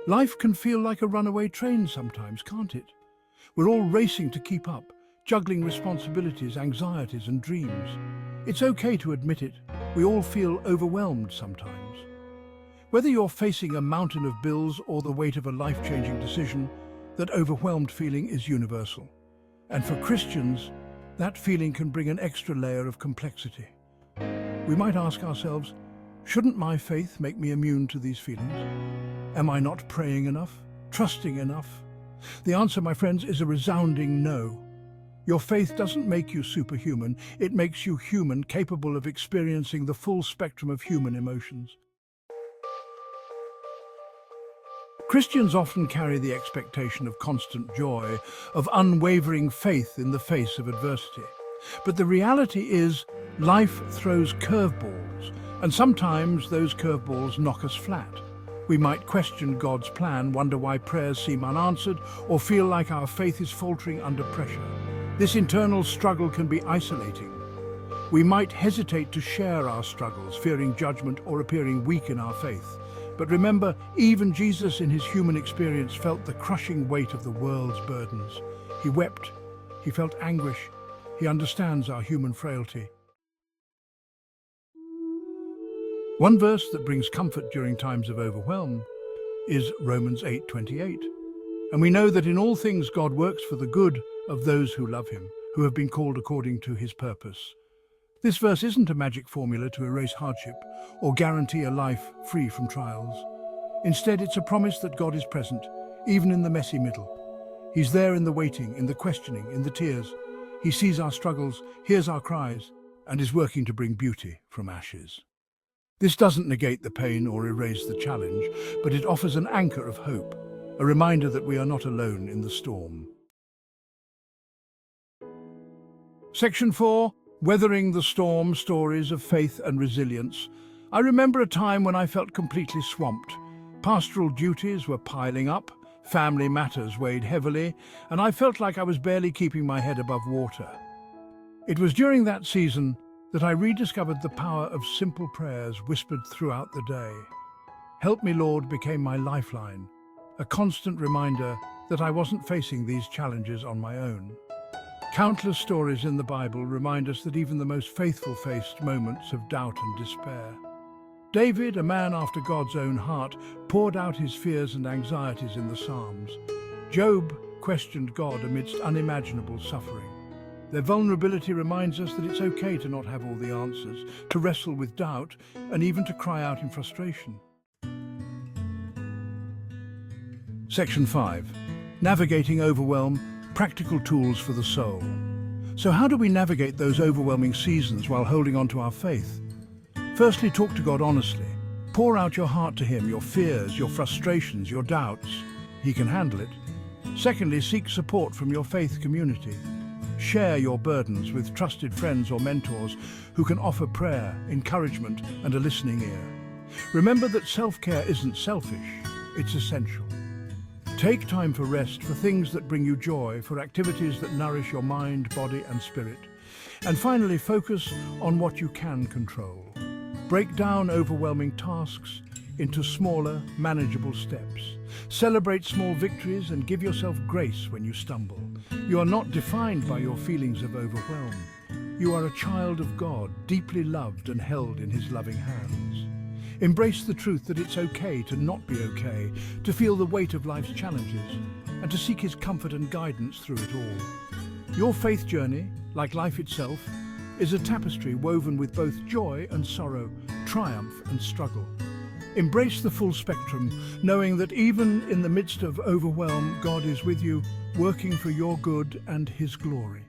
Life can feel like a runaway train sometimes, can't it? We're all racing to keep up, juggling responsibilities, anxieties and dreams. It's okay to admit it. We all feel overwhelmed sometimes. Whether you're facing a mountain of bills or the weight of a life-changing decision, that overwhelmed feeling is universal. And for Christians, that feeling can bring an extra layer of complexity. We might ask ourselves, shouldn't my faith make me immune to these feelings? Am I not praying enough? Trusting enough? The answer, my friends, is a resounding no. Your faith doesn't make you superhuman, it makes you human, capable of experiencing the full spectrum of human emotions. Christians often carry the expectation of constant joy, of unwavering faith in the face of adversity. But the reality is, life throws curveballs, and sometimes those curveballs knock us flat. We might question God's plan, wonder why prayers seem unanswered, or feel like our faith is faltering under pressure. This internal struggle can be isolating. We might hesitate to share our struggles, fearing judgment or appearing weak in our faith. But remember, even Jesus in his human experience felt the crushing weight of the world's burdens. He wept, he felt anguish, he understands our human frailty. One verse that brings comfort during times of overwhelm is Romans 8:28. And we know that in all things God works for the good of those who love him, who have been called according to his purpose. This verse isn't a magic formula to erase hardship or guarantee a life free from trials. Instead, it's a promise that God is present, even in the messy middle. He's there in the waiting, in the questioning, in the tears. He sees our struggles, hears our cries, and is working to bring beauty from ashes. This doesn't negate the pain or erase the challenge, but it offers an anchor of hope, a reminder that we are not alone in the storm. Section 4. Weathering the storm, stories of faith and resilience. I remember a time when I felt completely swamped. Pastoral duties were piling up, family matters weighed heavily, and I felt like I was barely keeping my head above water. It was during that season that I rediscovered the power of simple prayers whispered throughout the day. Help Me, Lord became my lifeline, a constant reminder that I wasn't facing these challenges on my own. Countless stories in the Bible remind us that even the most faithful faced moments of doubt and despair. David, a man after God's own heart, poured out his fears and anxieties in the Psalms. Job questioned God amidst unimaginable suffering. Their vulnerability reminds us that it's okay to not have all the answers, to wrestle with doubt, and even to cry out in frustration. Section 5. Navigating overwhelm. Practical tools for the soul. So how do we navigate those overwhelming seasons while holding on to our faith? Firstly, talk to God honestly. Pour out your heart to him, your fears, your frustrations, your doubts. He can handle it. Secondly, seek support from your faith community. Share your burdens with trusted friends or mentors who can offer prayer, encouragement, and a listening ear. Remember that self-care isn't selfish, it's essential. Take time for rest, for things that bring you joy, for activities that nourish your mind, body and spirit. And finally, focus on what you can control. Break down overwhelming tasks into smaller, manageable steps. Celebrate small victories and give yourself grace when you stumble. You are not defined by your feelings of overwhelm. You are a child of God, deeply loved and held in his loving hands. Embrace the truth that it's okay to not be okay, to feel the weight of life's challenges, and to seek his comfort and guidance through it all. Your faith journey, like life itself, is a tapestry woven with both joy and sorrow, triumph and struggle. Embrace the full spectrum, knowing that even in the midst of overwhelm, God is with you, working for your good and his glory.